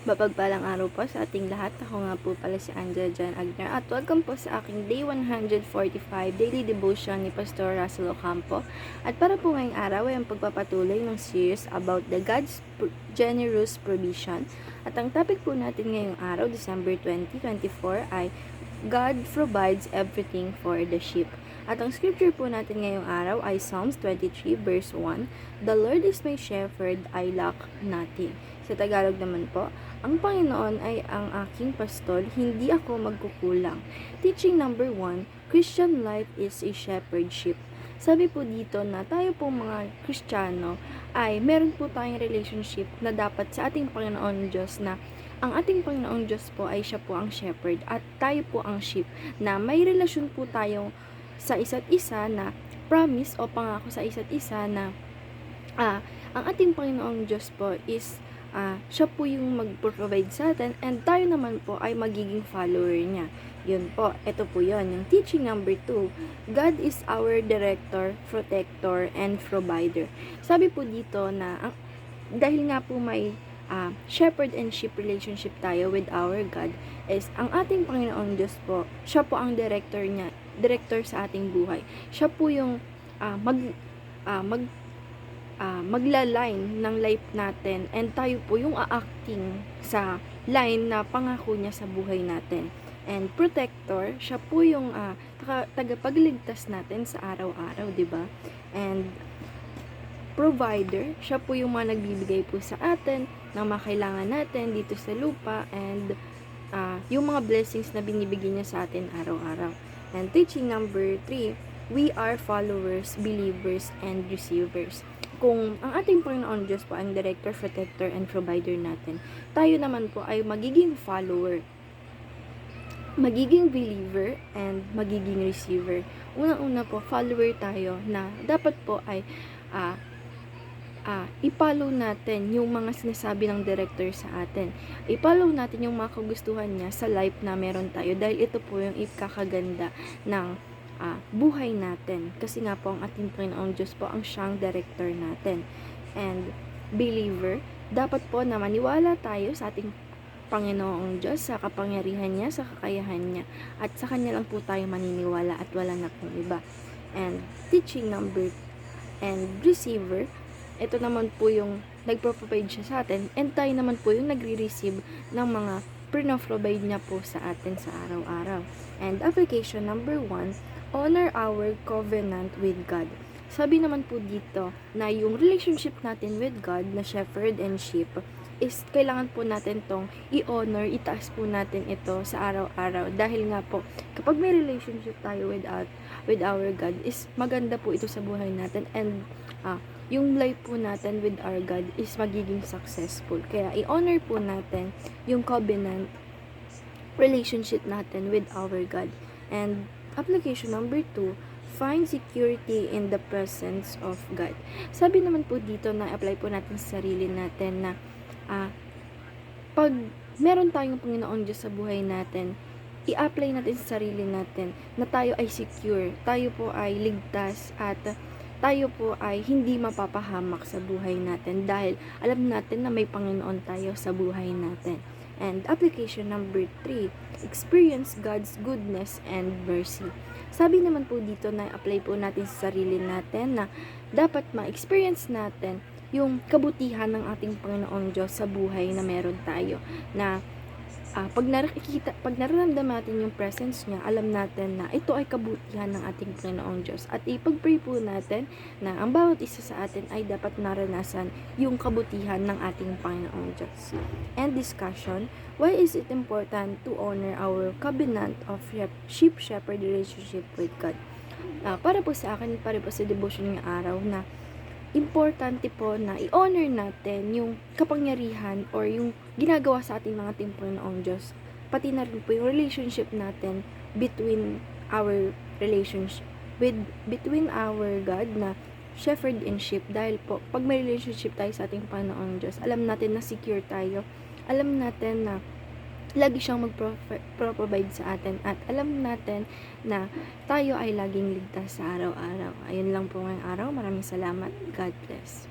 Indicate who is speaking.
Speaker 1: Mapagpalang araw po sa ating lahat. Ako nga po pala si Angela Jan Agner at welcome po sa aking Day 145 Daily Devotion ni Pastor Russell Ocampo. At para po ngayong araw ay ang pagpapatuloy ng series about the God's generous provision. At ang topic po natin ngayong araw, December 2024, ay God provides everything for the sheep. At ang scripture po natin ngayong araw ay Psalms 23 verse 1, The Lord is my shepherd, I lack nothing. Sa Tagalog naman po, ang Panginoon ay ang aking pastol, hindi ako magkukulang. Teaching number 1, Christian life is a shepherdship. Sabi po dito na tayo po mga Kristiyano ay meron po tayong relationship na dapat sa ating Panginoon Diyos na ang ating Panginoong Diyos po ay siya po ang shepherd at tayo po ang sheep na may relasyon po tayo sa isa't isa na promise o pangako sa isa't isa na ang ating Panginoong Diyos po is siya po yung mag-provide sa atin and tayo naman po ay magiging follower niya. Yun po, ito po yun. Yung teaching number 2, God is our director, protector, and provider. Sabi po dito na dahil nga po may shepherd and sheep relationship tayo with our God, is ang ating Panginoong Diyos po, siya po ang director sa ating buhay. Siya po yung magla-line ng life natin and tayo po yung a-acting sa line na pangako niya sa buhay natin. And protector, siya po yung tagapagligtas natin sa araw-araw, 'di ba? And provider, siya po yung mga nagbibigay po sa atin ng mga kailangan natin dito sa lupa and yung mga blessings na binibigay niya sa atin araw-araw. And teaching number 3, we are followers, believers, and receivers. Kung ang ating Panginoon Diyos po ang director, protector, and provider natin, tayo naman po ay magiging follower, magiging believer, and magiging receiver. Unang-una po, follower tayo na dapat po ay i-follow natin yung mga sinasabi ng director sa atin. I-follow natin yung mga kagustuhan niya sa life na meron tayo dahil ito po yung ikakaganda ng buhay natin. Kasi nga po ang ating Panginoong Diyos po ang siyang director natin. And believer, dapat po na maniwala tayo sa ating Panginoong Diyos, sa kapangyarihan niya, sa kakayahan niya. At sa Kanya lang po tayo maniniwala at wala na pong iba. And teaching number and receiver, ito naman po yung nagpo-provide siya sa atin and tayo naman po yung nagre-receive ng mga pinoprovide niya po sa atin sa araw-araw. And application number 1, honor our covenant with God. Sabi naman po dito na yung relationship natin with God na shepherd and sheep is kailangan po natin tong i-honor, itaas po natin ito sa araw-araw dahil nga po kapag may relationship tayo with our God is maganda po ito sa buhay natin and yung life po natin with our God is magiging successful. Kaya i-honor po natin yung covenant relationship natin with our God. And application number 2, find security in the presence of God. Sabi naman po dito na apply po natin sa sarili natin na pag meron tayong Panginoon Diyos sa buhay natin, i-apply natin sa sarili natin na tayo ay secure, tayo po ay ligtas at tayo po ay hindi mapapahamak sa buhay natin dahil alam natin na may Panginoon tayo sa buhay natin. And application number 3, experience God's goodness and mercy. Sabi naman po dito na apply po natin sa sarili natin na dapat ma-experience natin yung kabutihan ng ating Panginoong Diyos sa buhay na meron tayo. Na pag nararamdaman natin yung presence niya, alam natin na ito ay kabutihan ng ating Panginoong Diyos. At ipag-pray po natin na ang bawat isa sa atin ay dapat naranasan yung kabutihan ng ating Panginoong Diyos. And discussion, why is it important to honor our covenant of sheep-shepherd relationship with God? Para po sa akin, para po sa devotion ng araw na importante po na i-honor natin yung kapangyarihan or yung ginagawa sa ating mga Panginoong Diyos. Pati na rin po yung relationship natin between our God na shepherd and sheep. Dahil po, pag may relationship tayo sa ating Panginoong Diyos, alam natin na secure tayo. Alam natin na lagi siyang mag-provide sa atin at alam natin na tayo ay laging ligtas sa araw-araw. Ayun lang po ngayong araw. Maraming salamat. God bless.